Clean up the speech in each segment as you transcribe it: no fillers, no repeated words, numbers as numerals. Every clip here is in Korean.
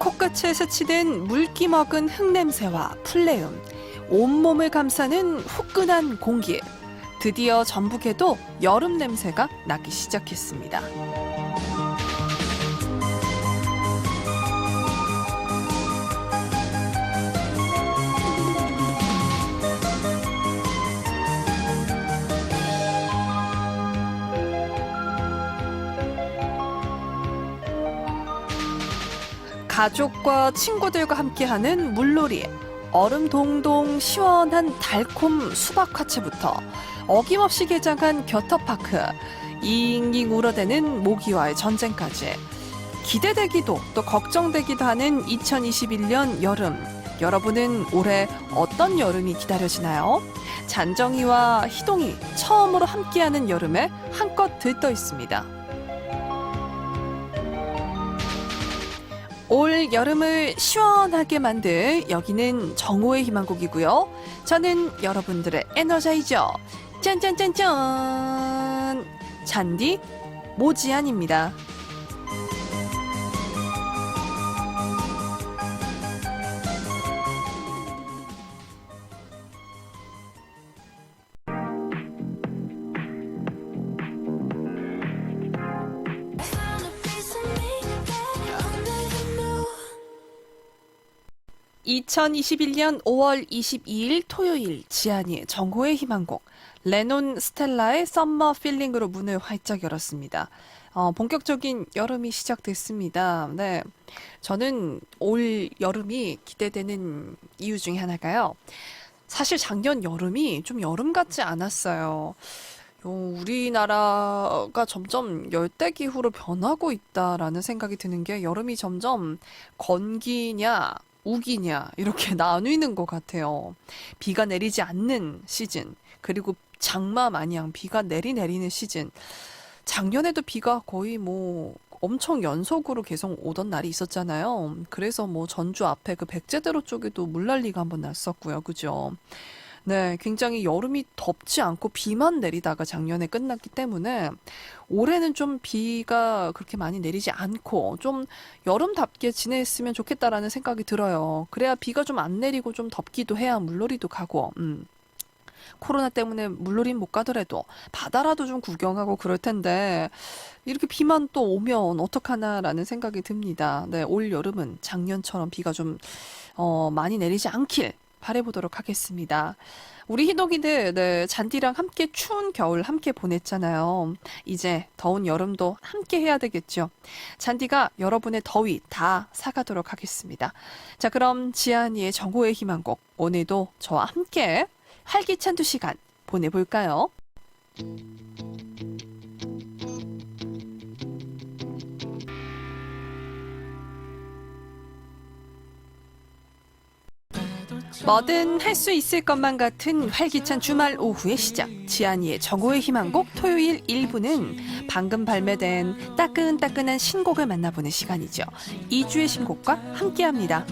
코끝에 스치는 물기 먹은 흙냄새와 풀내음, 온몸을 감싸는 후끈한 공기. 드디어 전북에도 여름 냄새가 나기 시작했습니다. 가족과 친구들과 함께하는 물놀이, 얼음 동동 시원한 달콤 수박 화채부터 어김없이 개장한 겨터파크, 잉잉 울어대는 모기와의 전쟁까지 기대되기도 또 걱정되기도 하는 2021년 여름. 여러분은 올해 어떤 여름이 기다려지나요? 잔정이와 희동이 처음으로 함께하는 여름에 한껏 들떠 있습니다. 올 여름을 시원하게 만들 여기는 정호의 희망곡이고요. 저는 여러분들의 에너자이저 짠짠짠짠 잔디 모지안입니다. 2021년 5월 22일 토요일 지안이의 정호의 희망곡 레논 스텔라의 썸머 필링으로 문을 활짝 열었습니다. 본격적인 여름이 시작됐습니다. 네, 저는 올 여름이 기대되는 이유 중에 하나가요. 사실 작년 여름이 좀 여름 같지 않았어요. 우리나라가 점점 열대기후로 변하고 있다라는 생각이 드는 게 여름이 점점 건기냐 우기냐 이렇게 나뉘는 것 같아요. 비가 내리지 않는 시즌, 그리고 장마 마냥 비가 내리는 시즌. 작년에도 비가 거의 엄청 연속으로 계속 오던 날이 있었잖아요. 그래서 전주 앞에 그 백제대로 쪽에도 물난리가 한번 났었고요. 그죠? 네, 굉장히 여름이 덥지 않고 비만 내리다가 작년에 끝났기 때문에 올해는 좀 비가 그렇게 많이 내리지 않고 좀 여름답게 지냈으면 좋겠다라는 생각이 들어요. 그래야 비가 좀 안 내리고 좀 덥기도 해야 물놀이도 가고, 코로나 때문에 물놀이 못 가더라도 바다라도 좀 구경하고 그럴 텐데 이렇게 비만 또 오면 어떡하나라는 생각이 듭니다. 네, 올 여름은 작년처럼 비가 좀 많이 내리지 않길 바라보도록 하겠습니다. 우리 희동이들 네, 잔디랑 함께 추운 겨울 함께 보냈잖아요. 이제 더운 여름도 함께 해야 되겠죠. 잔디가 여러분의 더위 다 사가도록 하겠습니다. 자, 그럼 지안이의 정호의 희망곡 오늘도 저와 함께 활기찬 2시간 보내볼까요? 뭐든 할 수 있을 것만 같은 활기찬 주말 오후의 시작. 지안이의 정호의 희망곡 토요일 1부는 방금 발매된 따끈따끈한 신곡을 만나보는 시간이죠. 2주의 신곡과 함께합니다.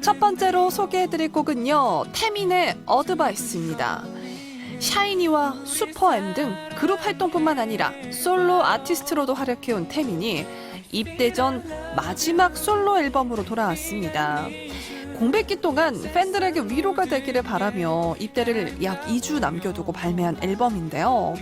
첫 번째로 소개해드릴 곡은요, 태민의 어드바이스입니다. 샤이니와 슈퍼엠 등 그룹 활동뿐만 아니라 솔로 아티스트로도 활약해온 태민이 입대 전 마지막 솔로 앨범으로 돌아왔습니다. 공백기 동안 팬들에게 위로가 되기를 바라며 입대를 약 2주 남겨두고 발매한 앨범인데요.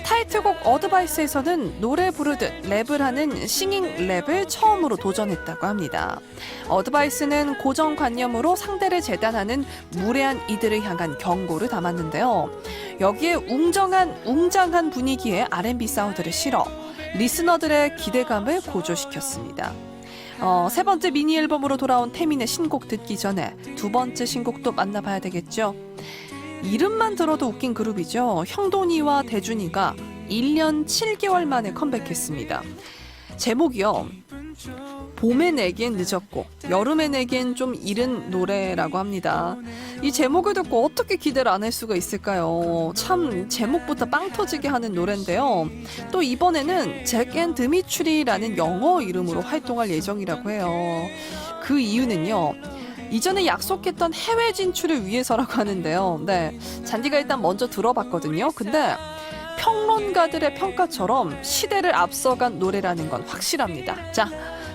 타이틀곡 어드바이스에서는 노래 부르듯 랩을 하는 싱잉 랩을 처음으로 도전했다고 합니다. 어드바이스는 고정관념으로 상대를 재단하는 무례한 이들을 향한 경고를 담았는데요. 여기에 웅장한 분위기의 R&B 사운드를 실어 리스너들의 기대감을 고조시켰습니다. 세 번째 미니 앨범으로 돌아온 태민의 신곡 듣기 전에 두 번째 신곡도 만나봐야 되겠죠. 이름만 들어도 웃긴 그룹이죠. 형돈이와 대준이가 1년 7개월 만에 컴백했습니다. 제목이요, 봄에 내기엔 늦었고 여름에 내기엔 좀 이른 노래라고 합니다. 이 제목을 듣고 어떻게 기대를 안 할 수가 있을까요? 참 제목부터 빵 터지게 하는 노래인데요. 또 이번에는 잭 앤 드미추리라는 영어 이름으로 활동할 예정이라고 해요. 그 이유는요, 이전에 약속했던 해외 진출을 위해서라고 하는데요. 네, 잔디가 일단 먼저 들어봤거든요. 근데 평론가들의 평가처럼 시대를 앞서간 노래라는 건 확실합니다. 자,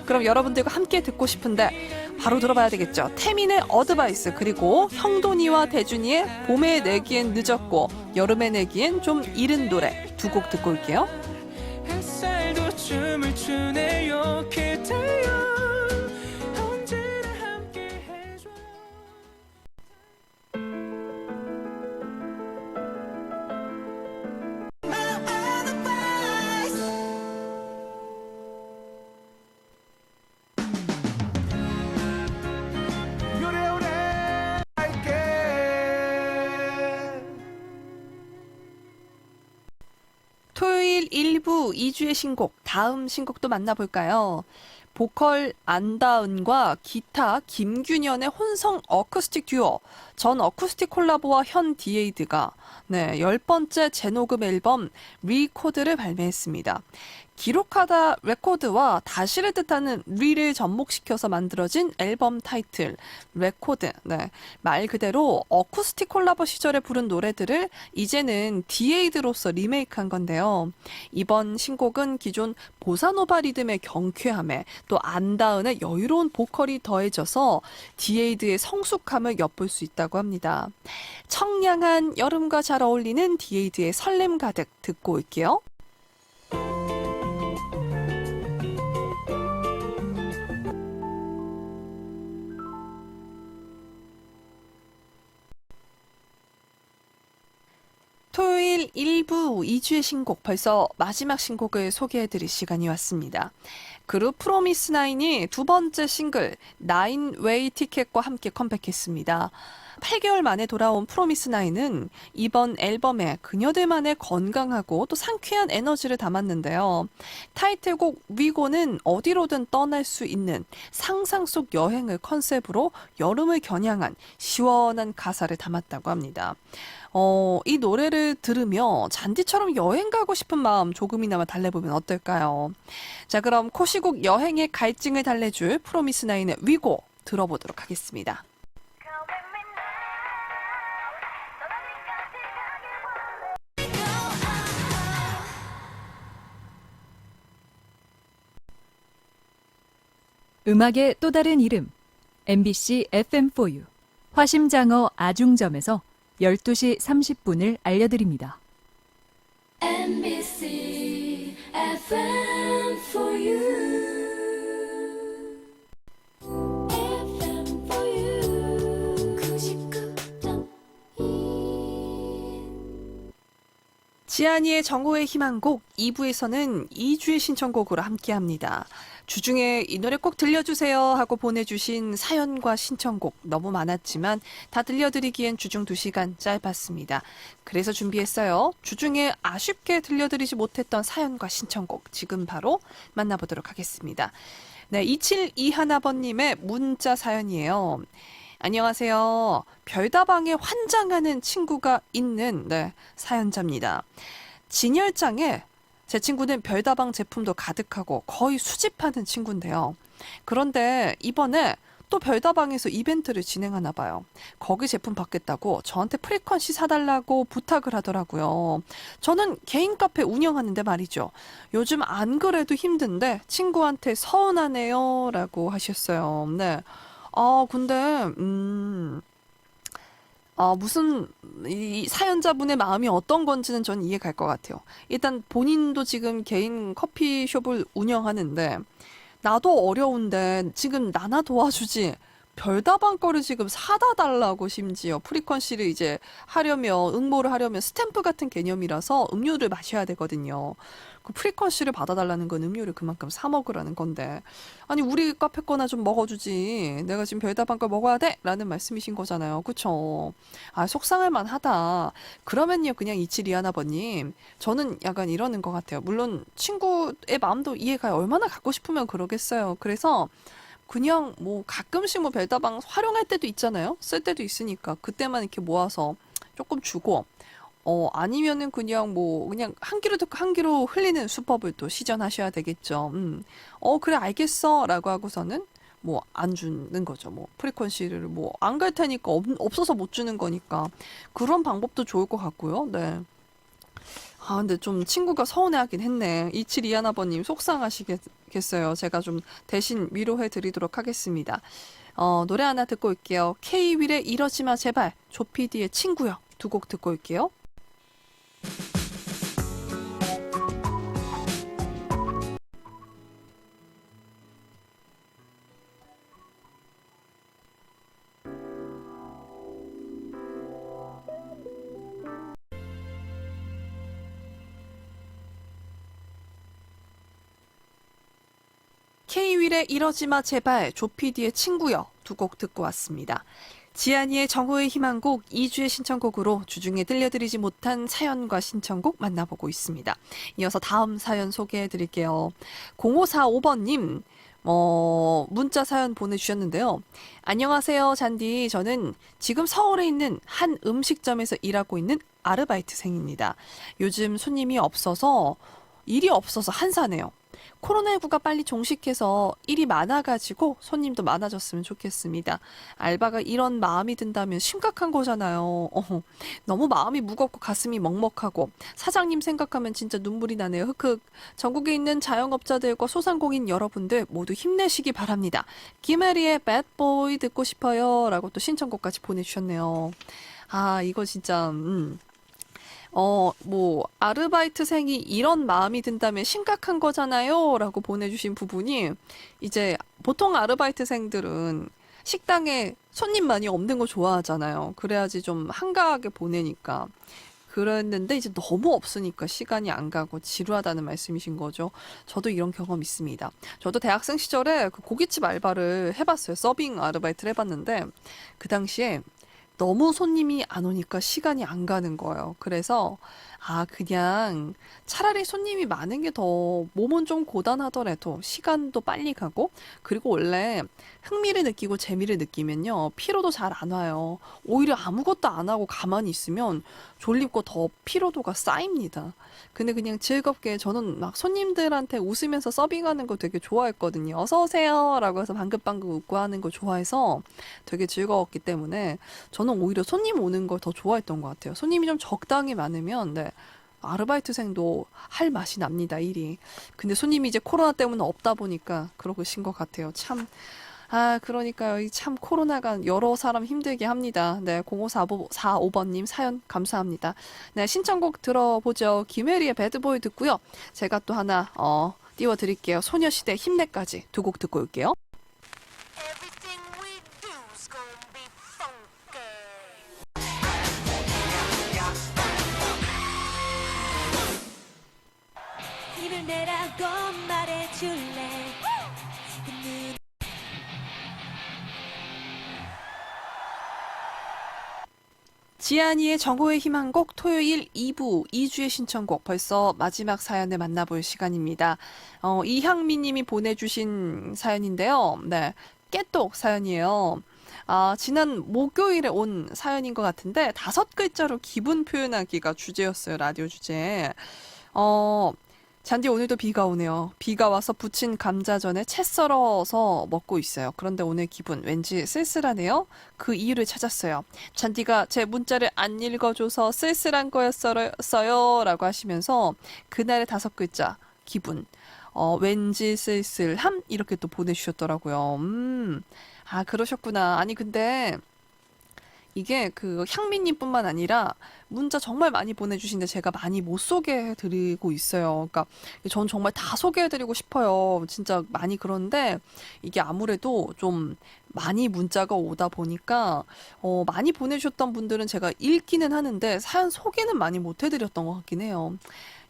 그럼 여러분들과 함께 듣고 싶은데 바로 들어봐야 되겠죠. 태민의 어드바이스, 그리고 형돈이와 대준이의 봄에 내기엔 늦었고 여름에 내기엔 좀 이른 노래 두 곡 듣고 올게요. 햇살도 춤을 추네요. 그대여 언제나 함께 해줘. 요래요래 할게. 토요일 1부 2주의 신곡, 다음 신곡도 만나볼까요? 보컬 안다은과 기타 김균현의 혼성 어쿠스틱 듀오, 전 어쿠스틱 콜라보와 현 디에이드가 10번째 재녹음 앨범 리코드를 발매했습니다. 기록하다 레코드와 다시를 뜻하는 리를 접목시켜서 만들어진 앨범 타이틀 레코드. 말 그대로 어쿠스틱 콜라보 시절에 부른 노래들을 이제는 디에이드로서 리메이크한 건데요. 이번 신곡은 기존 보사노바 리듬의 경쾌함에 또 안다은의 여유로운 보컬이 더해져서 디에이드의 성숙함을 엿볼 수 있다고 합니다. 청량한 여름과 잘 어울리는 디에이드의 설렘 가득 듣고 올게요. 토요일 1부 2주의 신곡, 벌써 마지막 신곡을 소개해드릴 시간이 왔습니다. 그룹 프로미스나인이 두 번째 싱글 나인 웨이 티켓과 함께 컴백했습니다. 8개월 만에 돌아온 프로미스나인은 이번 앨범에 그녀들만의 건강하고 또 상쾌한 에너지를 담았는데요. 타이틀곡 위고는 어디로든 떠날 수 있는 상상 속 여행을 컨셉으로 여름을 겨냥한 시원한 가사를 담았다고 합니다. 이 노래를 들으며 잔디처럼 여행 가고 싶은 마음 조금이나마 달래보면 어떨까요? 자, 그럼 코시국 여행의 갈증을 달래줄 프로미스나인의 위고 들어보도록 하겠습니다. 음악의 또 다른 이름 MBC FM4U 화심장어 아중점에서 12시 30분을 알려드립니다. MBC FM for you. FM for you. 99.1. 지아니의 정오의 희망곡 2부에서는 2주의 신청곡으로 함께합니다. 주중에 이 노래 꼭 들려주세요 하고 보내주신 사연과 신청곡 너무 많았지만 다 들려드리기엔 주중 2시간 짧았습니다. 그래서 준비했어요. 주중에 아쉽게 들려드리지 못했던 사연과 신청곡 지금 바로 만나보도록 하겠습니다. 네, 2721번님의 문자 사연이에요. 안녕하세요. 별다방에 환장하는 친구가 있는 사연자입니다. 진열장에 제 친구는 별다방 제품도 가득하고 거의 수집하는 친구인데요. 그런데 이번에 또 별다방에서 이벤트를 진행하나 봐요. 거기 제품 받겠다고 저한테 프리퀀시 사달라고 부탁을 하더라고요. 저는 개인 카페 운영하는데 말이죠. 요즘 안 그래도 힘든데 친구한테 서운하네요 라고 하셨어요. 네. 근데 무슨 이 사연자분의 마음이 어떤 건지는 전 이해 갈 것 같아요. 일단 본인도 지금 개인 커피숍을 운영하는데 나도 어려운데 지금 나나 도와주지. 별다방 거를 지금 사다 달라고 심지어 프리퀀시를 이제 하려면 응모를 하려면 스탬프 같은 개념이라서 음료를 마셔야 되거든요. 그 프리퀀시를 받아달라는 건 음료를 그만큼 사 먹으라는 건데 아니 우리 카페 거나 좀 먹어주지 내가 지금 별다방 걸 먹어야 돼? 라는 말씀이신 거잖아요. 그쵸? 속상할 만하다. 그러면요 그냥 이치리아나버님 저는 약간 이러는 것 같아요. 물론 친구의 마음도 이해가요. 얼마나 갖고 싶으면 그러겠어요. 그래서 그냥 뭐 가끔씩 뭐 별다방 활용할 때도 있잖아요. 쓸 때도 있으니까 그때만 이렇게 모아서 조금 주고 아니면은 그냥 뭐 그냥 한 끼로 듣고 한 끼로 흘리는 수법을 또 시전하셔야 되겠죠. 그래 알겠어 라고 하고서는 뭐 안 주는 거죠. 뭐 프리퀀시를 뭐 안 갈 테니까 없어서 못 주는 거니까 그런 방법도 좋을 것 같고요. 네. 아, 근데 좀 친구가 서운해하긴 했네. 2721아버님 속상하시겠어요. 제가 좀 대신 위로해 드리도록 하겠습니다. 노래 하나 듣고 올게요. K-윌의 이러지 마 제발, 조피디의 친구요. 두 곡 듣고 올게요. K-윌의 이러지 마 제발, 조피디의 친구요. 두 곡 듣고 왔습니다. 지안이의 정호의 희망곡 2주의 신청곡으로 주중에 들려드리지 못한 사연과 신청곡 만나보고 있습니다. 이어서 다음 사연 소개해 드릴게요. 0545번님, 문자 사연 보내주셨는데요. 안녕하세요, 잔디. 저는 지금 서울에 있는 한 음식점에서 일하고 있는 아르바이트생입니다. 요즘 손님이 없어서, 일이 없어서 한산해요. 코로나19가 빨리 종식해서 일이 많아가지고 손님도 많아졌으면 좋겠습니다. 알바가 이런 마음이 든다면 심각한 거잖아요. 너무 마음이 무겁고 가슴이 먹먹하고 사장님 생각하면 진짜 눈물이 나네요. 흑흑. 전국에 있는 자영업자들과 소상공인 여러분들 모두 힘내시기 바랍니다. 김혜리의 Bad Boy 듣고 싶어요. 라고 또 신청곡까지 보내주셨네요. 아, 이거 진짜 아르바이트생이 이런 마음이 든다면 심각한 거잖아요. 라고 보내주신 부분이, 이제, 보통 아르바이트생들은 식당에 손님 많이 없는 거 좋아하잖아요. 그래야지 좀 한가하게 보내니까. 그랬는데, 이제 너무 없으니까 시간이 안 가고 지루하다는 말씀이신 거죠. 저도 이런 경험 있습니다. 저도 대학생 시절에 그 고깃집 알바를 해봤어요. 서빙 아르바이트를 해봤는데, 그 당시에 너무 손님이 안 오니까 시간이 안 가는 거예요. 그래서 그냥 차라리 손님이 많은 게 더 몸은 좀 고단하더라도 시간도 빨리 가고, 그리고 원래 흥미를 느끼고 재미를 느끼면요, 피로도 잘 안 와요. 오히려 아무것도 안 하고 가만히 있으면 졸립고 더 피로도가 쌓입니다. 근데 그냥 즐겁게, 저는 막 손님들한테 웃으면서 서빙하는 거 되게 좋아했거든요. 어서 오세요 라고 해서 방긋방긋 웃고 하는 거 좋아해서 되게 즐거웠기 때문에 저는 오히려 손님 오는 걸 더 좋아했던 것 같아요. 손님이 좀 적당히 많으면, 네, 아르바이트생도 할 맛이 납니다, 일이. 근데 손님이 이제 코로나 때문에 없다 보니까 그러신 것 같아요. 참. 그러니까요. 이 참 코로나가 여러 사람 힘들게 합니다. 네, 0545번님 사연 감사합니다. 네, 신청곡 들어보죠. 김혜리의 배드보이 듣고요. 제가 또 하나 띄워드릴게요. 소녀시대 힘내까지 두 곡 듣고 올게요. Everything we do's gonna be funky. 힘을 내라고 말해줄래. 지안이의 정호의 희망곡 토요일 2부 2주의 신청곡 벌써 마지막 사연을 만나볼 시간입니다. 이향미 님이 보내주신 사연인데요. 네, 깨똑 사연이에요. 지난 목요일에 온 사연인 것 같은데 5글자로 기분 표현하기가 주제였어요. 라디오 주제. 잔디 오늘도 비가 오네요. 비가 와서 부친 감자전에 채 썰어서 먹고 있어요. 그런데 오늘 기분 왠지 쓸쓸하네요. 그 이유를 찾았어요. 잔디가 제 문자를 안 읽어줘서 쓸쓸한 거였어요. 라고 하시면서 그날의 5글자 기분, 왠지 쓸쓸함 이렇게 또 보내주셨더라고요. 그러셨구나. 아니 근데 이게 그 향미님뿐만 아니라 문자 정말 많이 보내주시는데 제가 많이 못 소개해드리고 있어요. 그러니까 전 정말 다 소개해드리고 싶어요. 진짜 많이 그런데 이게 아무래도 좀 많이 문자가 오다 보니까 많이 보내주셨던 분들은 제가 읽기는 하는데 사연 소개는 많이 못 해드렸던 것 같긴 해요.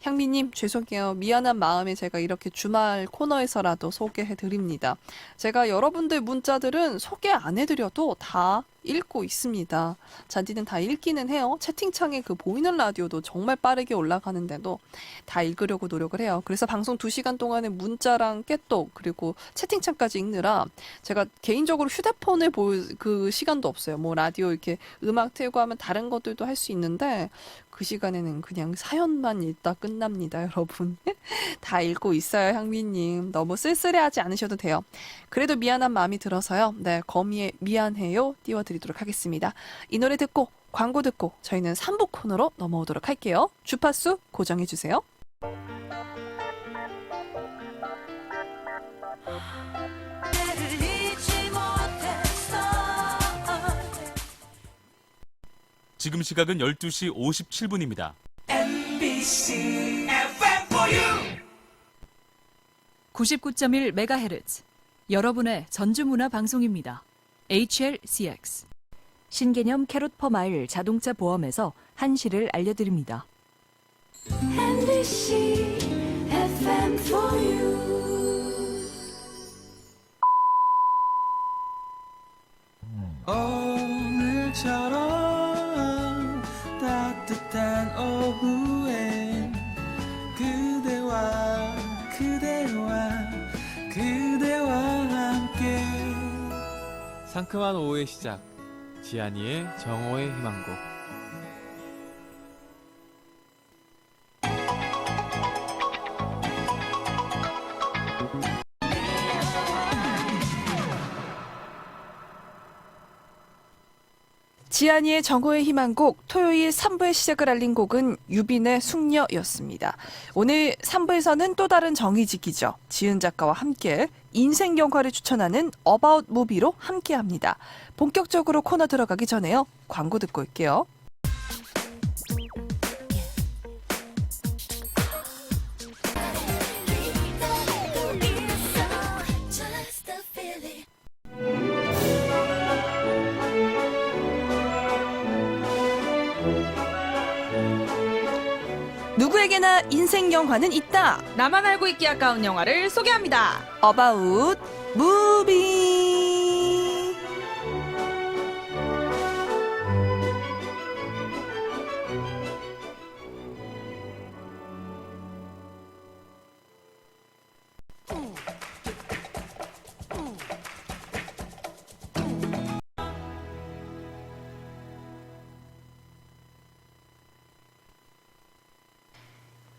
향미님 죄송해요. 미안한 마음에 제가 이렇게 주말 코너에서라도 소개해드립니다. 제가 여러분들 문자들은 소개 안 해드려도 다 읽고 있습니다. 잔디는 다 읽기는 해요. 채팅창에 그 보이는 라디오도 정말 빠르게 올라가는데도 다 읽으려고 노력을 해요. 그래서 방송 2시간 동안에 문자랑 깨똑 그리고 채팅창까지 읽느라 제가 개인적으로 휴대폰을 볼 그 시간도 없어요. 뭐 라디오 이렇게 음악 틀고 하면 다른 것들도 할 수 있는데 그 시간에는 그냥 사연만 읽다 끝납니다, 여러분. 다 읽고 있어요, 향미님. 너무 쓸쓸해하지 않으셔도 돼요. 그래도 미안한 마음이 들어서요. 네, 거미의 미안해요 띄워드리도록 하겠습니다. 이 노래 듣고 광고 듣고 저희는 3부 코너로 넘어오도록 할게요. 주파수 고정해주세요. 나를 잊지 못했어. 지금 시각은 12시 57분입니다. MBC FM4U 99.1MHz 여러분의 전주문화 방송입니다. HLCX 신개념 캐롯 퍼마일 자동차 보험에서 한시를 알려드립니다. MBC FM4U 오늘처럼 따뜻한 오후엔 그대와 함께 상큼한 오후의 시작 지안이의 정오의 희망곡. 지안이의 정호의 희망곡 토요일 3부의 시작을 알린 곡은 유빈의 숙녀였습니다. 오늘 3부에서는 또 다른 정의지기죠. 지은 작가와 함께 인생 영화를 추천하는 어바웃 무비로 함께합니다. 본격적으로 코너 들어가기 전에요. 광고 듣고 올게요. Just a feeling. 누구에게나 인생 영화는 있다. 나만 알고 있기 아까운 영화를 소개합니다. 어바웃 무비.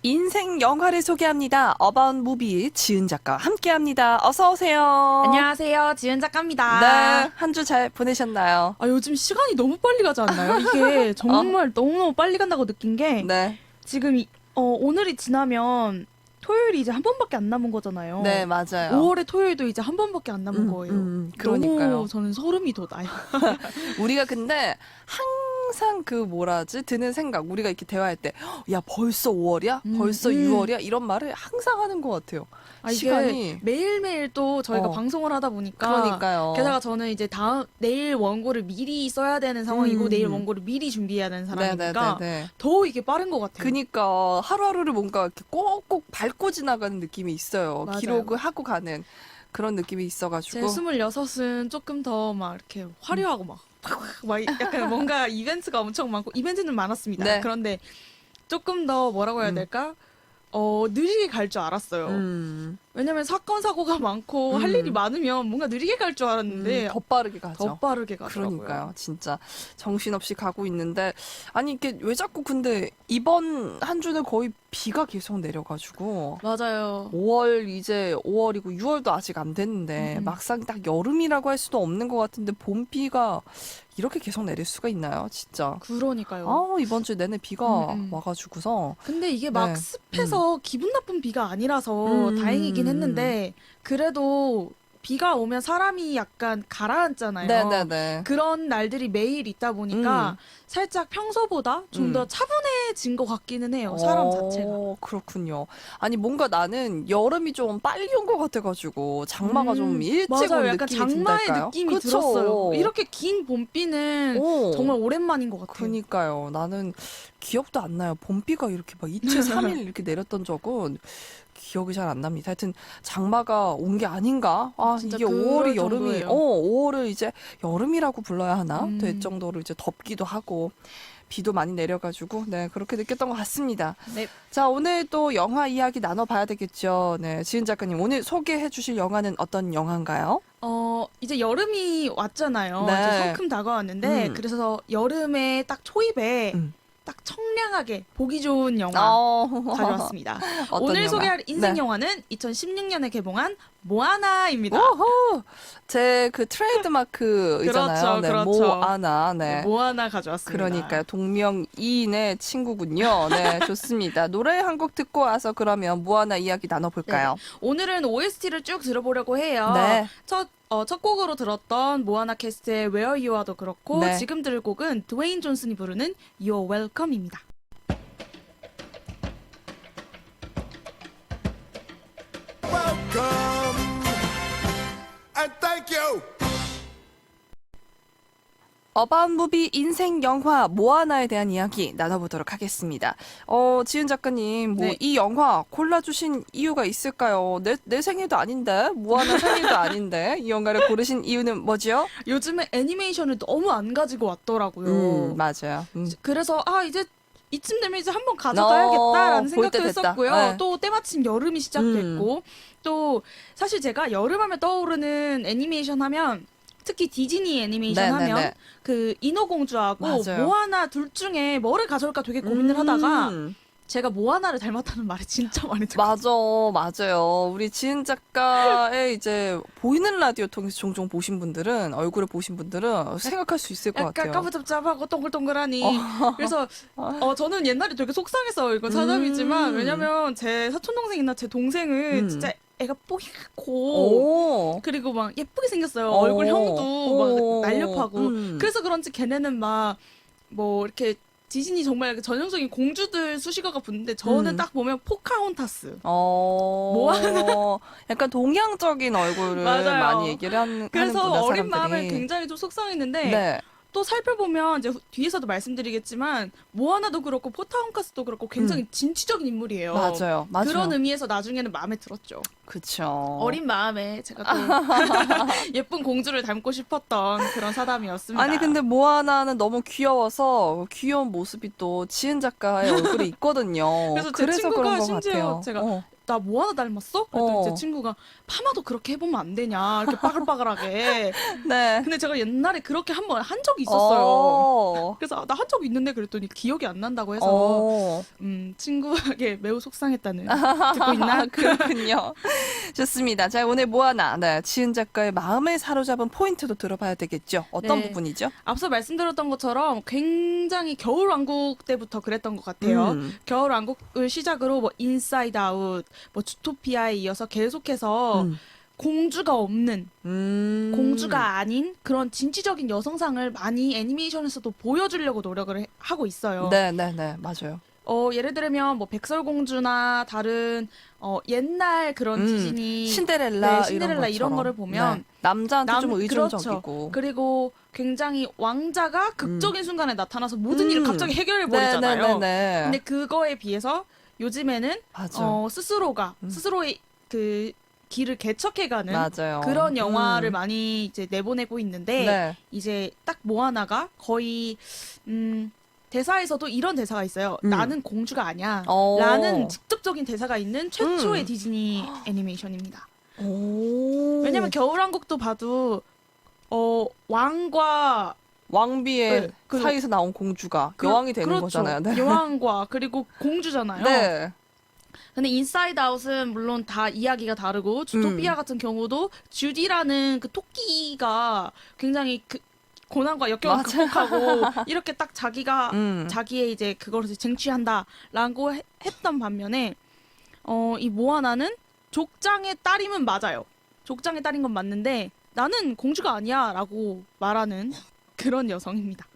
인생 영화를 소개합니다. 어바웃 무비 지은 작가와 함께합니다. 어서 오세요. 안녕하세요, 지은 작가입니다. 네, 한 주 잘 보내셨나요? 아, 요즘 시간이 너무 빨리 가지 않나요? 이게 정말 너무너무 빨리 간다고 느낀 게 네, 지금 오늘이 지나면 토요일이 이제 한 번밖에 안 남은 거잖아요. 네 맞아요. 5월의 토요일도 이제 한 번밖에 안 남은 거예요. 그러니까요. 너무 저는 소름이 돋아요. 우리가 근데 항상 그 뭐라지 드는 생각 우리가 이렇게 대화할 때 야 벌써 5월이야? 벌써 6월이야? 이런 말을 항상 하는 것 같아요. 아, 이게 시간이 매일매일 또 저희가 어. 방송을 하다 보니까 그러니까요. 게다가 저는 이제 내일 원고를 미리 써야 되는 상황이고 내일 원고를 미리 준비해야 되는 사람이니까 네네네. 더 이게 빠른 것 같아요. 그니까 하루하루를 뭔가 이렇게 꼭꼭 밟고 지나가는 느낌이 있어요. 맞아요. 기록을 하고 가는 그런 느낌이 제 있어가지고. 26은 조금 더 막 이렇게 화려하고 막 약간 뭔가 이벤트가 엄청 많고 이벤트는 많았습니다. 네. 그런데 조금 더 뭐라고 해야 될까? 느리게 갈 줄 알았어요. 왜냐면 사건 사고가 많고 할 일이 많으면 뭔가 느리게 갈 줄 알았는데 더 빠르게 가죠. 더 빠르게 가더라고요. 그러니까요. 진짜 정신없이 가고 있는데 아니 이게 왜 자꾸 근데 이번 한 주는 거의 비가 계속 내려가지고 맞아요. 5월이고 6월도 아직 안 됐는데 막상 딱 여름이라고 할 수도 없는 것 같은데 봄비가 이렇게 계속 내릴 수가 있나요? 진짜. 그러니까요. 아 이번 주 내내 비가 음. 와가지고서 근데 이게 막 네. 습해서 기분 나쁜 비가 아니라서 다행이긴 했는데 그래도 비가 오면 사람이 약간 가라앉잖아요. 네네네. 그런 날들이 매일 있다 보니까 살짝 평소보다 좀 더 차분해진 것 같기는 해요. 사람 자체가. 그렇군요. 아니 뭔가 나는 여름이 좀 빨리 온 것 같아가지고 장마가 좀 일찍 맞아요. 온 약간 느낌이 장마의 든달까요? 느낌이 그쵸? 들었어요. 이렇게 긴 봄비는 오. 정말 오랜만인 것 같아요. 그니까요. 나는 기억도 안 나요. 봄비가 이렇게 막 이틀 3일 이렇게 내렸던 적은 기억이 잘 안 납니다. 하여튼 장마가 온 게 아닌가? 아, 진짜 이게 그럴 5월이 여름이, 정도예요. 5월을 이제 여름이라고 불러야 하나? 될 음. 정도로 이제 덥기도 하고 비도 많이 내려가지고 네 그렇게 느꼈던 것 같습니다. 네. 자 오늘 또 영화 이야기 나눠봐야 되겠죠. 네 지은 작가님 오늘 소개해주실 영화는 어떤 영화인가요? 이제 여름이 왔잖아요. 네. 이제 성큼 다가왔는데 음. 그래서 여름에 딱 초입에 음. 딱 청량하게 보기 좋은 영화 가져왔습니다. 어떤 오늘 영화? 소개할 인생 네. 영화는 2016년에 개봉한 모아나입니다. 오호! 제 그 트레이드마크이잖아요. 네, 그렇죠. 모아나. 네. 모아나 가져왔습니다. 그러니까요. 동명이인의 친구군요. 네, 좋습니다. 노래 한 곡 듣고 와서 그러면 모아나 이야기 나눠볼까요? 오늘은 OST를 쭉 들어보려고 해요. 네. 첫 곡으로 들었던 모아나 캐스트의 Where You Are도 그렇고 네. 지금 들을 곡은 드웨인 존슨이 부르는 You're Welcome입니다. Welcome and thank you. 어바웃 무비 인생 영화 모아나에 대한 이야기 나눠보도록 하겠습니다. 지은 작가님, 뭐 네. 이 영화 골라주신 이유가 있을까요? 내 생일도 아닌데, 모아나 생일도 아닌데, 이 영화를 고르신 이유는 뭐죠? 요즘에 애니메이션을 너무 안 가지고 왔더라고요. 맞아요. 그래서 이제 이쯤 되면 이제 한번 가져가야겠다라는 볼때 생각도 됐다. 했었고요. 네. 또 때마침 여름이 시작됐고 또 사실 제가 여름하면 떠오르는 애니메이션 하면 특히 디즈니 애니메이션 네, 하면 네, 네. 그 인어공주하고 맞아요. 모아나 둘 중에 뭐를 가져올까 되게 고민을 하다가 음. 제가 모아나를 닮았다는 말을 진짜 많이 들었어요. 맞아요. 우리 지은 작가의 이제 보이는 라디오 통해서 종종 보신 분들은, 얼굴을 보신 분들은 생각할 수 있을 것 약간 같아요. 까부잡잡하고 동글동글하니 그래서 저는 옛날에 되게 속상해서 이건 사담이지만 왜냐면 제 사촌동생이나 제 동생은 진짜 애가 뽀얗고 오. 그리고 막 예쁘게 생겼어요. 얼굴형도 막 날렵하고 그래서 그런지 걔네는 막 뭐 이렇게 디즈니 정말 전형적인 공주들 수식어가 붙는데 저는 딱 보면 포카혼타스. 약간 동양적인 얼굴을 맞아요. 많이 얘기를 그래서 하는구나, 어린 마음에 사람들이. 굉장히 좀 속상했는데 네. 또 살펴보면 이제 뒤에서도 말씀드리겠지만 모아나도 그렇고 포카혼타스도 그렇고 굉장히 진취적인 인물이에요. 맞아요. 그런 의미에서 나중에는 마음에 들었죠. 그쵸. 어린 마음에 제가 또 예쁜 공주를 닮고 싶었던 그런 사담이었습니다. 아니 근데 모아나는 너무 귀여워서 귀여운 모습이 또 지은 작가의 얼굴에 있거든요. 그래서 제 친구가 그런 것 심지어 같아요. 제가 나 모아나 닮았어? 그랬더니 어. 제 친구가 파마도 그렇게 해보면 안 되냐 이렇게 빠글빠글하게. 네. 근데 제가 옛날에 그렇게 한 번 한 적이 있었어요. 어. 그래서 나 한 적 있는데 그랬더니 기억이 안 난다고 해서 어. 친구에게 매우 속상했다는 듣고 있나? 그렇군요. 좋습니다. 자, 오늘 모아나, 네, 지은 작가의 마음을 사로잡은 포인트도 들어봐야 되겠죠. 어떤 네. 부분이죠? 앞서 말씀드렸던 것처럼 굉장히 겨울왕국 때부터 그랬던 것 같아요. 겨울왕국을 시작으로 뭐 인사이드 아웃, 뭐 주토피아에 이어서 계속해서 공주가 없는 공주가 아닌 그런 진취적인 여성상을 많이 애니메이션에서도 보여주려고 노력을 하고 있어요. 네, 맞아요. 예를 들면 뭐 백설공주나 다른 옛날 그런 디즈니 신데렐라, 네, 신데렐라 이런 거를 보면 남자한테 좀 그렇죠. 의존적이고. 그리고 굉장히 왕자가 극적인 순간에 나타나서 모든 일을 갑자기 해결해 버리잖아요. 네. 근데 그거에 비해서 요즘에는 맞아요. 스스로의 그 길을 개척해가는 맞아요. 그런 영화를 많이 이제 내보내고 있는데 네. 이제 딱 모아나가 거의 대사에서도 이런 대사가 있어요. 나는 공주가 아니야. 라는 직접적인 대사가 있는 최초의 디즈니 애니메이션입니다. 왜냐면 겨울왕국도 봐도 왕과 왕비의 네, 그- 사이에서 나온 공주가 여왕이 되는 그렇죠. 거잖아요. 네. 여왕과 그리고 공주잖아요. 네. 근데 인사이드 아웃은 물론 다 이야기가 다르고 주토피아 같은 경우도 주디라는 그 토끼가 굉장히 그 고난과 역경을 맞아. 극복하고 이렇게 딱 자기가 음. 자기의 이제 그거를 쟁취한다라고 했던 반면에 이 모아나는 족장의 딸임은 맞아요. 족장의 딸인 건 맞는데 나는 공주가 아니야라고 말하는 그런 여성입니다.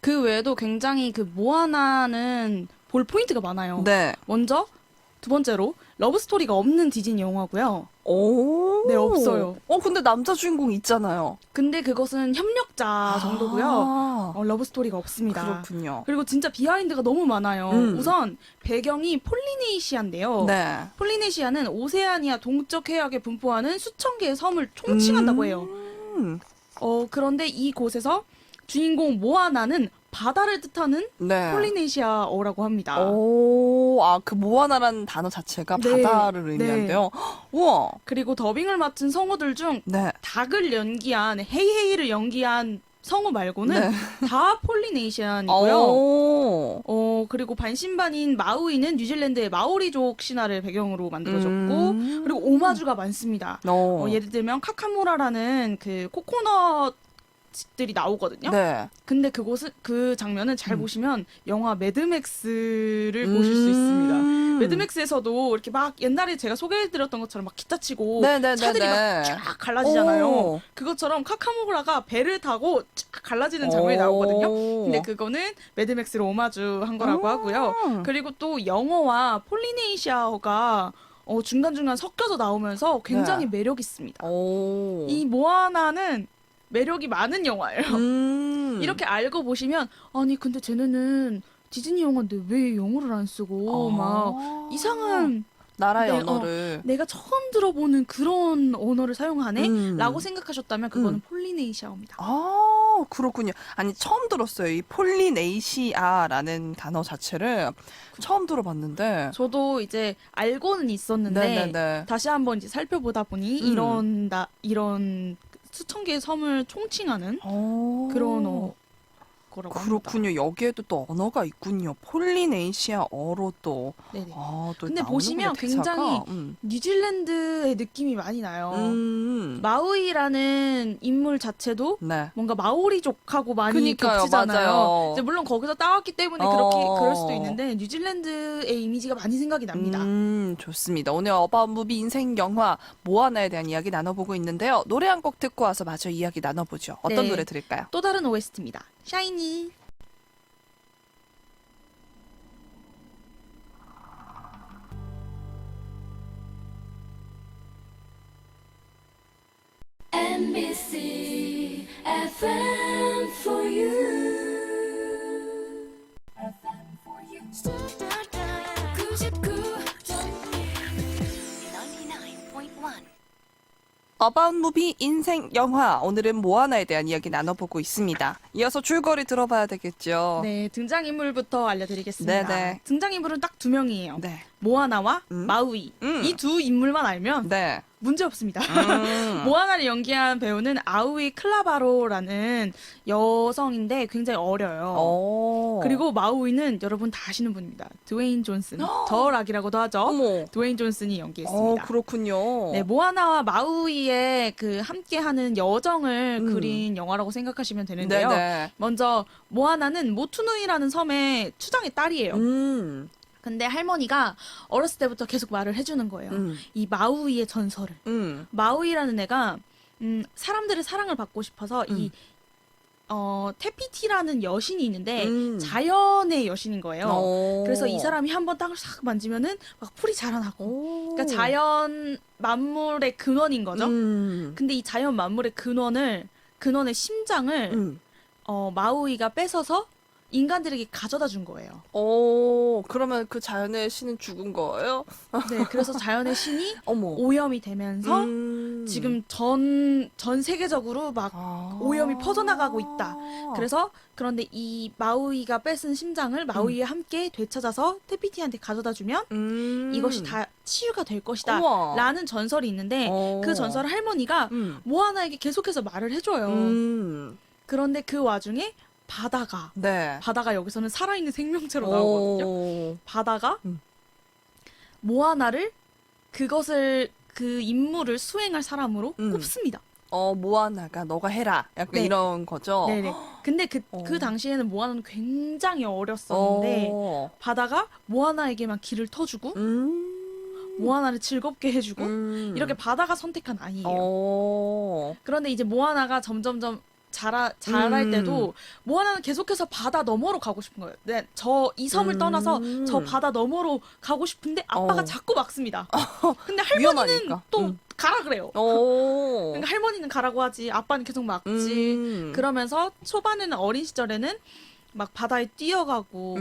그 외에도 굉장히 그 모아나는 볼 포인트가 많아요. 네. 먼저 두 번째로 러브 스토리가 없는 디즈니 영화고요. 오. 네, 없어요. 근데 남자 주인공 있잖아요. 근데 그것은 협력자 정도고요. 러브 스토리가 없습니다. 그렇군요. 그리고 진짜 비하인드가 너무 많아요. 우선 배경이 폴리네시아인데요. 네. 폴리네시아는 오세아니아 동쪽 해역에 분포하는 수천 개의 섬을 총칭한다고 해요. 그런데 이곳에서 주인공 모아나는 바다를 뜻하는 네. 폴리네시아어라고 합니다. 그 모아나라는 단어 자체가 네. 바다를 의미한대요. 우와. 그리고 더빙을 맡은 성우들 중 네. 닭을 연기한 헤이헤이를 연기한 성우 말고는 네. 다 폴리네이시안이고요. 오. 그리고 반신반인 마우이는 뉴질랜드의 마오리족 신화를 배경으로 만들어졌고, 음. 그리고 오마주가 많습니다. 예를 들면 카카무라라는 그 코코넛들이 나오거든요. 네. 근데 그 장면은 잘 보시면 영화 매드맥스를 보실 수 있습니다. 매드맥스에서도 이렇게 막 옛날에 제가 소개해드렸던 것처럼 막 기타 치고 네네네네. 차들이 막 쫙 갈라지잖아요. 오. 그것처럼 카카무라가 배를 타고 쫙 갈라지는 장면이 나오거든요. 근데 그거는 매드맥스로 오마주 한 거라고 하고요. 그리고 또 영어와 폴리네이시아어가 중간중간 섞여서 나오면서 굉장히 네. 매력 있습니다. 오. 이 모아나는 매력이 많은 영화예요. 이렇게 알고 보시면 아니 근데 쟤네는 디즈니 영화인데 왜 영어를 안 쓰고 막 이상한 나라의 네, 언어를. 내가 처음 들어보는 그런 언어를 사용하네? 음. 라고 생각하셨다면 그거는 폴리네이시아어입니다. 아, 그렇군요. 아니, 처음 들었어요. 이 폴리네이시아라는 단어 자체를 처음 들어봤는데. 저도 이제 알고는 있었는데 네네네. 다시 한번 이제 살펴보다 보니 이런 수천 개의 섬을 총칭하는 그런 거라고 그렇군요. 여기에도 또 언어가 있군요. 폴리네이시아어로 또. 합니다. 네네. 또 근데 나오는군요, 보시면 대사가. 굉장히 뉴질랜드의 느낌이 많이 나요. 마우이라는 인물 자체도 네. 뭔가 마오리족하고 많이 그니까요, 겹치잖아요. 맞아요. 이제 물론 거기서 따왔기 때문에 그럴 수도 있는데 뉴질랜드의 이미지가 많이 생각이 납니다. 좋습니다. 오늘 어바웃무비 인생 영화 모아나에 대한 이야기 나눠보고 있는데요. 노래 한 곡 듣고 와서 마저 이야기 나눠보죠. 어떤 네. 노래 들을까요? 또 다른 OST입니다. 샤이니. NBC FM for you. FM for you. 99.1 어바웃무비 인생 영화 오늘은 모아나에 대한 이야기 나눠보고 있습니다. 이어서 줄거리 들어봐야 되겠죠. 네, 등장인물부터 알려드리겠습니다. 네네. 등장인물은 딱 두 명이에요. 네. 모아나와 마우이. 이 두 인물만 알면 네. 문제 없습니다. 모아나를 연기한 배우는 아우이 클라바로라는 여성인데 굉장히 어려요. 그리고 마우이는 여러분 다 아시는 분입니다. 드웨인 존슨. 더 락이라고도 하죠. 어머. 드웨인 존슨이 연기했습니다. 그렇군요. 네, 모아나와 마우이의 그 함께하는 여정을 그린 영화라고 생각하시면 되는데요. 네네. 먼저 모아나는 모투누이라는 섬의 추장의 딸이에요. 근데 할머니가 어렸을 때부터 계속 말을 해주는 거예요. 이 마우이의 전설을. 마우이라는 애가 사람들의 사랑을 받고 싶어서 이 테피티라는 여신이 있는데 자연의 여신인 거예요. 그래서 이 사람이 한번 땅을 싹 만지면은 막 풀이 자라나고. 그러니까 자연 만물의 근원인 거죠. 근데 이 자연 만물의 근원의 심장을 마우이가 뺏어서 인간들에게 가져다 준 거예요. 그러면 그 자연의 신은 죽은 거예요? 네, 그래서 자연의 신이 어머. 오염이 되면서 지금 전 세계적으로 막 오염이 퍼져나가고 있다. 그런데 이 마우이가 뺏은 심장을 마우이와 함께 되찾아서 테피티한테 가져다 주면 이것이 다 치유가 될 것이다. 우와. 라는 전설이 있는데 그 전설을 할머니가 모아나에게 계속해서 말을 해줘요. 그런데 그 와중에 바다가 여기서는 살아있는 생명체로 나오거든요. 바다가 모아나를 그 임무를 수행할 사람으로 꼽습니다. 모아나가 너가 해라. 약간 네. 이런 거죠. 네네. 근데 그 당시에는 모아나는 굉장히 어렸었는데 바다가 모아나에게만 길을 터주고 모아나를 즐겁게 해주고 이렇게 바다가 선택한 아이예요. 그런데 이제 모아나가 점점점 자랄 때도 모아나는 계속해서 바다 너머로 가고 싶은 거예요. 네, 이 섬을 떠나서 저 바다 너머로 가고 싶은데 아빠가 자꾸 막습니다. 근데 할머니는 위험하니까. 또 가라 그래요. 그러니까 할머니는 가라고 하지 아빠는 계속 막지. 그러면서 초반에는 어린 시절에는 막 바다에 뛰어가고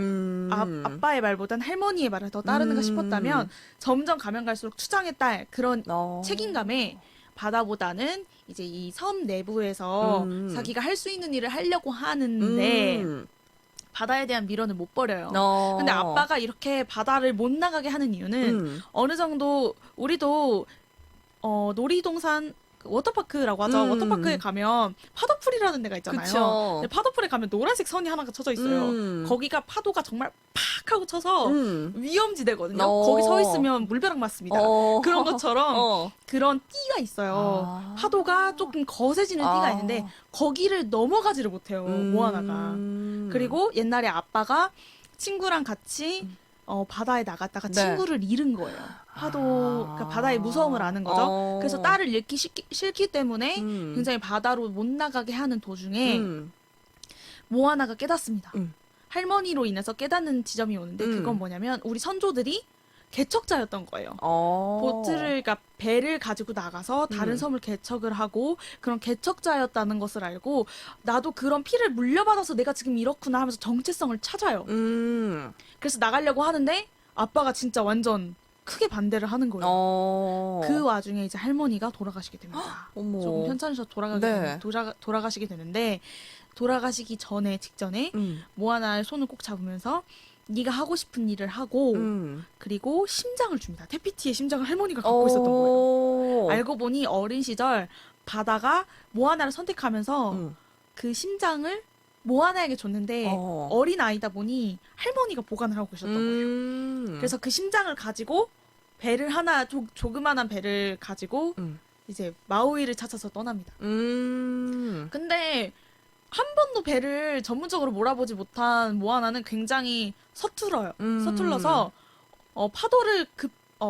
아빠의 말보단 할머니의 말을 더 따르는가 싶었다면 점점 가면 갈수록 추장의 딸 그런 책임감에 바다보다는 이제 이 섬 내부에서 자기가 할 수 있는 일을 하려고 하는데 바다에 대한 미련을 못 버려요. 근데 아빠가 이렇게 바다를 못 나가게 하는 이유는 어느 정도 우리도 놀이동산 그 워터파크라고 하죠. 워터파크에 가면 파도풀이라는 데가 있잖아요. 그쵸. 근데 파도풀에 가면 노란색 선이 하나가 쳐져 있어요. 거기가 파도가 정말 팍 하고 쳐서 위험지대거든요. 거기 서 있으면 물벼락 맞습니다. 그런 것처럼 그런 띠가 있어요. 파도가 조금 거세지는 띠가 있는데 거기를 넘어가지를 못해요. 모아나가. 그리고 옛날에 아빠가 친구랑 같이 바다에 나갔다가 네. 친구를 잃은 거예요. 그러니까 바다의 무서움을 아는 거죠. 그래서 딸을 잃기 싫기 때문에 굉장히 바다로 못 나가게 하는 도중에 모아나가 깨닫습니다. 할머니로 인해서 깨닫는 지점이 오는데 그건 뭐냐면 우리 선조들이 개척자였던 거예요. 그러니까 배를 가지고 나가서 다른 섬을 개척을 하고 그런 개척자였다는 것을 알고 나도 그런 피를 물려받아서 내가 지금 이렇구나 하면서 정체성을 찾아요. 그래서 나가려고 하는데 아빠가 진짜 완전 크게 반대를 하는 거예요. 그 와중에 이제 할머니가 돌아가시게 됩니다. 어머. 조금 편찮으셔서 돌아가시게 되는데 돌아가시기 직전에 모아나의 손을 꼭 잡으면서 네가 하고 싶은 일을 하고 그리고 심장을 줍니다. 테피티의 심장을 할머니가 갖고 있었던 거예요. 알고 보니 어린 시절 바다가 모아나를 선택하면서 그 심장을 모아나에게 줬는데 어린 아이다 보니 할머니가 보관을 하고 계셨던 거예요. 그래서 그 심장을 가지고 배를 하나 조그만한 배를 가지고 이제 마우이를 찾아서 떠납니다. 근데 한 번도 배를 전문적으로 몰아보지 못한 모아나는 굉장히 서툴어요. 서툴러서 파도를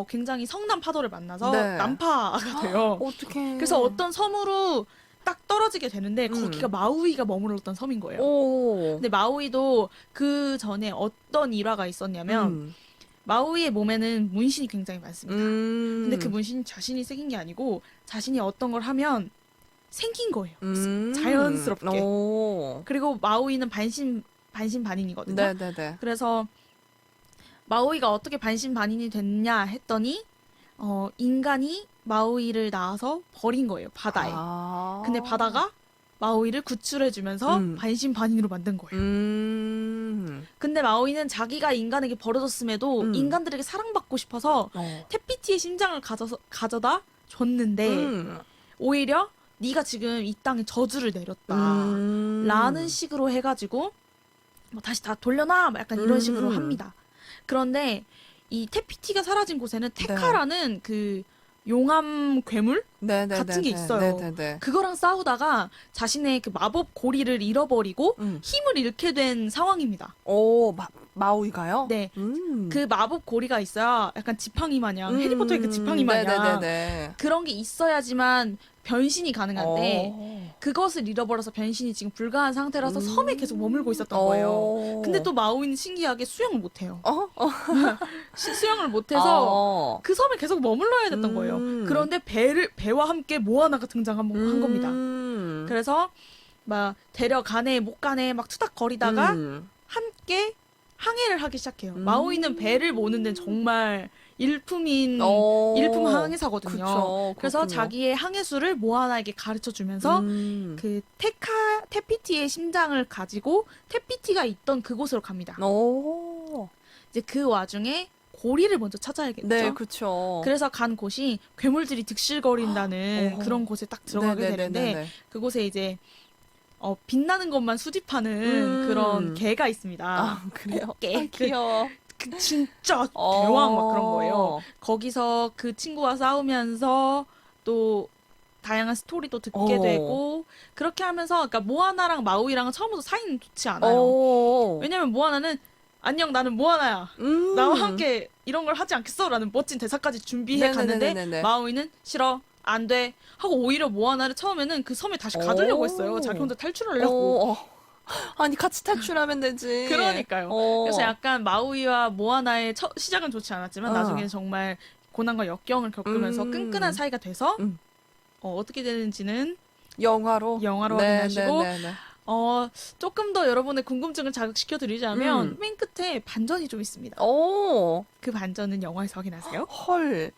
굉장히 성난 파도를 만나서 네. 난파가 돼요. 어떡해. 그래서 어떤 섬으로 딱 떨어지게 되는데 거기가 마우이가 머물렀던 섬인 거예요. 근데 마우이도 그 전에 어떤 일화가 있었냐면 마우이의 몸에는 문신이 굉장히 많습니다. 근데 그 문신이 자신이 새긴 게 아니고 자신이 어떤 걸 하면 생긴 거예요. 자연스럽게. 그리고 마우이는 반신반인이거든요. 네네네. 그래서 마우이가 어떻게 반신반인이 됐냐 했더니 인간이 마우이를 낳아서 버린 거예요. 바다에. 근데 바다가 마우이를 구출해주면서 반신반인으로 만든 거예요. 근데 마우이는 자기가 인간에게 버려졌음에도 인간들에게 사랑받고 싶어서 테피티의 심장을 가져다 줬는데 오히려 네가 지금 이 땅에 저주를 내렸다 라는 식으로 해가지고 뭐 다시 다 돌려놔 약간 이런 식으로 합니다. 그런데 이 테피티가 사라진 곳에는 테카라는 그 용암 괴물 같은 게 있어요. 그거랑 싸우다가 자신의 그 마법 고리를 잃어버리고 힘을 잃게 된 상황입니다. 마우이가요? 네. 그 마법 고리가 있어야 약간 지팡이 마냥 해리포터의 그 지팡이 마냥 그런 게 있어야지만 변신이 가능한데 그것을 잃어버려서 변신이 지금 불가한 상태라서 섬에 계속 머물고 있었던 거예요. 근데 또 마우이는 신기하게 수영을 못해요. 수영을 못해서 그 섬에 계속 머물러야 됐던 거예요. 그런데 배와 함께 모아나가 등장한 겁니다. 그래서 막 데려가네 못 가네 막 투닥거리다가 함께 항해를 하기 시작해요. 마우이는 배를 모는 데는 정말 일품 항해사거든요. 그래서 자기의 항해수를 모아나에게 가르쳐 주면서 그 테피티의 심장을 가지고 테피티가 있던 그곳으로 갑니다. 이제 그 와중에 고리를 먼저 찾아야겠죠. 네, 그렇죠. 그래서 간 곳이 괴물들이 득실거린다는 그런 곳에 딱 들어가게 되는데 그곳에 이제 빛나는 것만 수집하는 그런 개가 있습니다. 그래요? 개. 귀여워. 그 진짜 대왕 막 그런 거예요. 거기서 그 친구와 싸우면서 또 다양한 스토리도 듣게 되고 그렇게 하면서 그러니까 모아나랑 마우이랑은 처음부터 사이는 좋지 않아요. 왜냐면 모아나는 안녕 나는 모아나야. 나와 함께 이런 걸 하지 않겠어? 라는 멋진 대사까지 준비해 갔는데 마우이는 싫어. 안 돼. 하고 오히려 모아나를 처음에는 그 섬에 다시 가두려고 했어요. 자기 혼자 탈출하려고. 아니 같이 탈출하면 되지. 그러니까요. 그래서 약간 마우이와 모아나의 시작은 좋지 않았지만 나중에는 정말 고난과 역경을 겪으면서 끈끈한 사이가 돼서 어떻게 되는지는 영화로 확인하시고 조금 더 여러분의 궁금증을 자극시켜 드리자면 맨 끝에 반전이 좀 있습니다. 그 반전은 영화에서 확인하세요. 헐.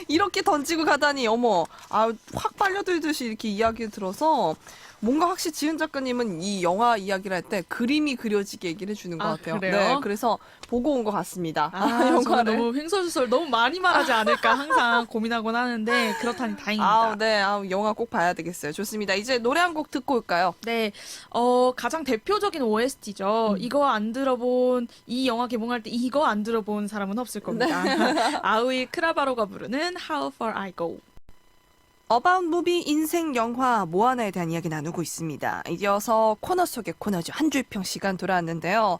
이렇게 던지고 가다니 어머. 확 빨려들듯이 이렇게 이야기 들어서 뭔가 확실히 지은 작가님은 이 영화 이야기를 할 때 그림이 그려지게 얘기를 해주는 것 아, 같아요. 그래요? 네, 그래서 보고 온 것 같습니다. 저는 영화를. 너무 횡설수설 너무 많이 말하지 않을까 항상 고민하곤 하는데 그렇다니 다행입니다. 네, 영화 꼭 봐야 되겠어요. 좋습니다. 이제 노래 한 곡 듣고 올까요? 네, 가장 대표적인 OST죠. 이거 안 들어본, 이 영화 개봉할 때 이거 안 들어본 사람은 없을 겁니다. 아우이 크라바로가 부르는 How Far I Go. 어바웃 무비 인생 영화 모아나에 대한 이야기 나누고 있습니다. 이어서 코너 속의 코너죠. 한 줄평 시간 돌아왔는데요.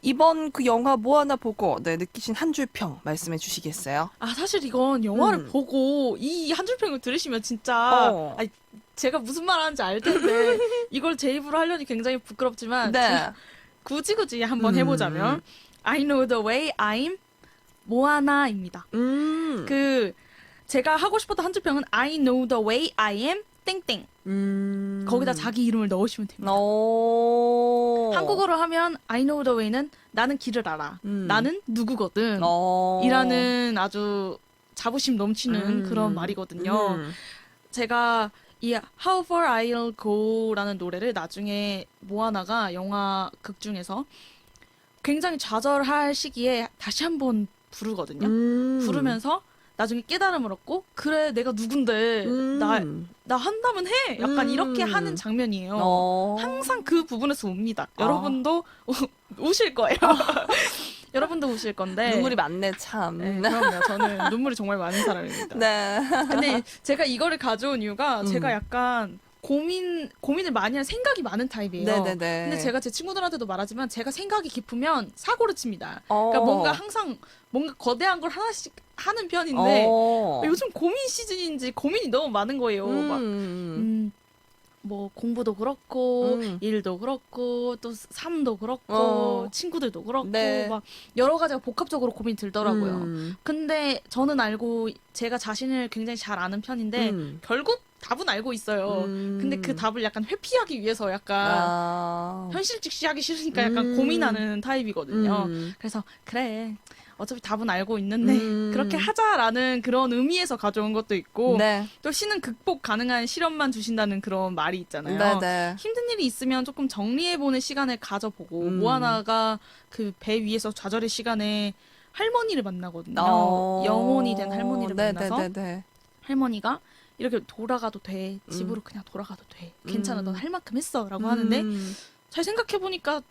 이번 그 영화 모아나 보고 느끼신 한 줄평 말씀해 주시겠어요? 사실 이건 영화를 보고 이 한 줄평을 들으시면 진짜 아니, 제가 무슨 말 하는지 알 텐데 이걸 제 입으로 하려니 굉장히 부끄럽지만 네. 굳이 한번 해보자면 I know the way I'm 모아나입니다. 제가 하고 싶었던 한 줄평은 I know the way I am 땡땡. 거기다 자기 이름을 넣으시면 됩니다. 한국어로 하면 I know the way는 나는 길을 알아. 나는 누구거든. 이라는 아주 자부심 넘치는 그런 말이거든요. 제가 이 How Far I'll Go라는 노래를 나중에 모아나가 영화 극 중에서 굉장히 좌절할 시기에 다시 한번 부르거든요. 부르면서 나중에 깨달음을 얻고 그래 내가 누군데 나 한다면 해 약간 이렇게 하는 장면이에요. 항상 그 부분에서 웁니다. 여러분도 우실 거예요. 여러분도 우실 건데 눈물이 많네 참. 네, 그럼요. 저는 눈물이 정말 많은 사람입니다. 네. 근데 제가 이거를 가져온 이유가 제가 약간 고민을 많이 할 생각이 많은 타입이에요. 네네네. 근데 제가 제 친구들한테도 말하지만 제가 생각이 깊으면 사고를 칩니다. 그러니까 뭔가 항상 뭔가 거대한 걸 하나씩 하는 편인데 요즘 고민 시즌인지 고민이 너무 많은 거예요. 막 뭐 공부도 그렇고 일도 그렇고 또 삶도 그렇고 친구들도 그렇고 네. 막 여러 가지가 복합적으로 고민이 들더라고요. 근데 저는 알고 제가 자신을 굉장히 잘 아는 편인데 결국 답은 알고 있어요. 근데 그 답을 약간 회피하기 위해서 약간 현실 직시하기 싫으니까 약간 고민하는 타입이거든요. 그래서 그래 어차피 답은 알고 있는데 그렇게 하자라는 그런 의미에서 가져온 것도 있고 네. 또 신은 극복 가능한 시련만 주신다는 그런 말이 있잖아요. 네네. 힘든 일이 있으면 조금 정리해보는 시간을 가져보고 모아나가 그 배 위에서 좌절의 시간에 할머니를 만나거든요. 영혼이 된 할머니를 만나서 네네네네. 할머니가 이렇게 돌아가도 돼. 집으로 그냥 돌아가도 돼. 괜찮아. 넌 할 만큼 했어. 라고 하는데 잘 생각해보니까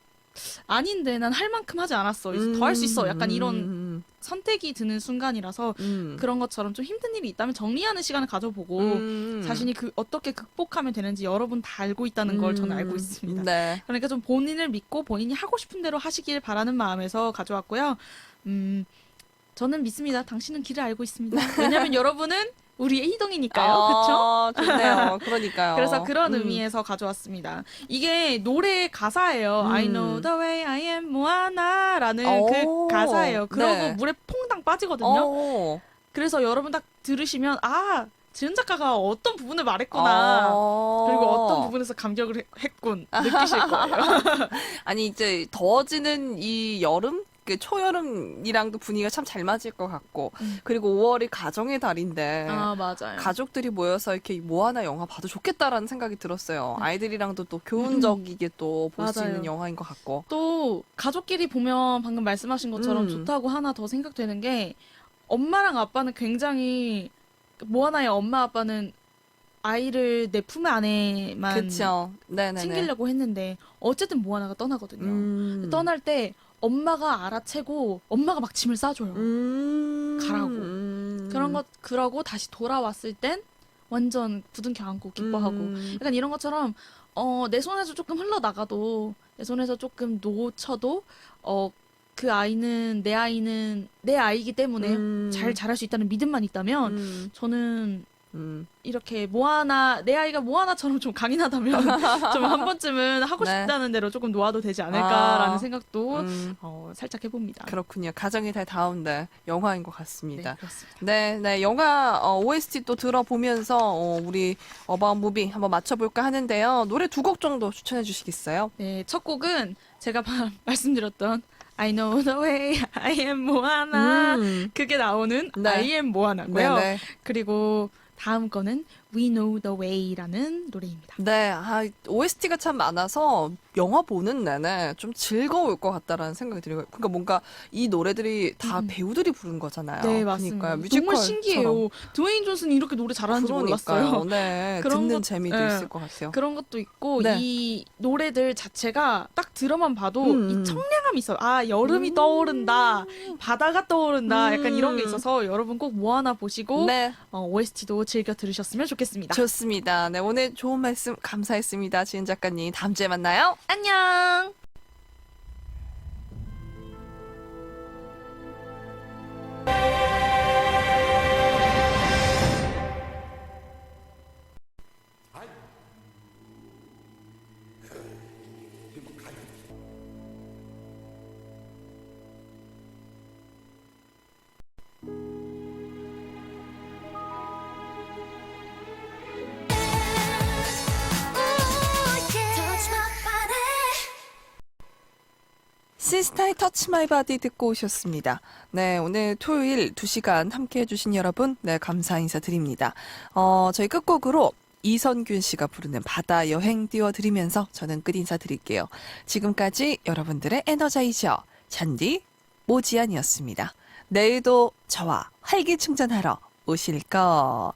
아닌데 난 할 만큼 하지 않았어. 더 할 수 있어. 약간 이런 선택이 드는 순간이라서 그런 것처럼 좀 힘든 일이 있다면 정리하는 시간을 가져보고 자신이 어떻게 극복하면 되는지 여러분 다 알고 있다는 걸 저는 알고 있습니다. 네. 그러니까 좀 본인을 믿고 본인이 하고 싶은 대로 하시길 바라는 마음에서 가져왔고요. 저는 믿습니다. 당신은 길을 알고 있습니다. 왜냐하면 여러분은 우리의 희동이니까요. 그렇죠? 좋네요. 그러니까요. 그래서 그런 의미에서 가져왔습니다. 이게 노래 가사예요. I know the way I am 모아나라는 그 가사예요. 그러고 네. 물에 퐁당 빠지거든요. 그래서 여러분 딱 들으시면 지은 작가가 어떤 부분을 말했구나. 그리고 어떤 부분에서 감격을 했군. 느끼실 거예요. 아니 이제 더워지는 이 여름? 그 초여름이랑도 분위기가 참 잘 맞을 것 같고 그리고 5월이 가정의 달인데 맞아요. 가족들이 모여서 이렇게 모아나 영화 봐도 좋겠다라는 생각이 들었어요. 아이들이랑도 또 교훈적이게 또 볼 수 맞아요. 있는 영화인 것 같고. 또 가족끼리 보면 방금 말씀하신 것처럼 좋다고 하나 더 생각되는 게 엄마랑 아빠는 굉장히 모아나의 엄마 아빠는 아이를 내 품 안에만 그렇죠. 네네네. 챙기려고 했는데 어쨌든 모아나가 떠나거든요. 떠날 때 엄마가 알아채고 엄마가 막 짐을 싸줘요. 가라고. 그러고 다시 돌아왔을 땐 완전 부둥켜 안고 기뻐하고 약간 이런 것처럼 내 손에서 조금 흘러나가도 내 손에서 조금 놓쳐도 그 아이는 내 아이이기 때문에 잘 자랄 수 있다는 믿음만 있다면 저는 이렇게 내 아이가 모아나처럼 좀 강인하다면 좀 한 번쯤은 하고 네. 싶다는 대로 조금 놓아도 되지 않을까라는 생각도 살짝 해봅니다. 그렇군요. 가정의 달 다운데 영화인 것 같습니다. 네, 그렇습니다. 네, 영화 OST 또 들어보면서 우리 어바웃 무비 한번 맞춰볼까 하는데요. 노래 2곡 정도 추천해 주시겠어요? 네, 첫 곡은 제가 말씀드렸던 I know the way I am 모아나 그게 나오는 네. I am 모아나고요. 네네. 그리고 다음 거는 We Know the Way라는 노래입니다. 네, OST가 참 많아서 영화 보는 내내 좀 즐거울 것 같다라는 생각이 들어요. 그러니까 뭔가 이 노래들이 다 배우들이 부른 거잖아요. 네, 맞습니다. 그러니까요. 정말 뮤지컬처럼. 신기해요. 드웨인 존슨이 이렇게 노래 잘하는지 몰랐어요. 네, 그런 듣는 것- 재미도 네. 있을 것 같아요. 그런 것도 있고 네. 이 노래들 자체가 딱 들어만 봐도 음. 이 청량함이 있어요. 아, 여름이 떠오른다. 바다가 떠오른다. 약간 이런 게 있어서 여러분 꼭 모아나 보시고 네, OST도 즐겨 들으셨으면 좋겠습니다. 좋습니다. 네, 오늘 좋은 말씀 감사했습니다. 지은 작가님, 다음 주에 만나요. 안녕. Touch my body. 시스타의 터치 마이 바디 듣고 오셨습니다. 네, 오늘 토요일 2시간 함께 해주신 여러분, 네, 감사 인사드립니다. 저희 끝곡으로 이선균 씨가 부르는 바다 여행 띄워드리면서 저는 끝 인사드릴게요. 지금까지 여러분들의 에너자이저, 잔디 모지안이었습니다. 내일도 저와 활기 충전하러 오실 거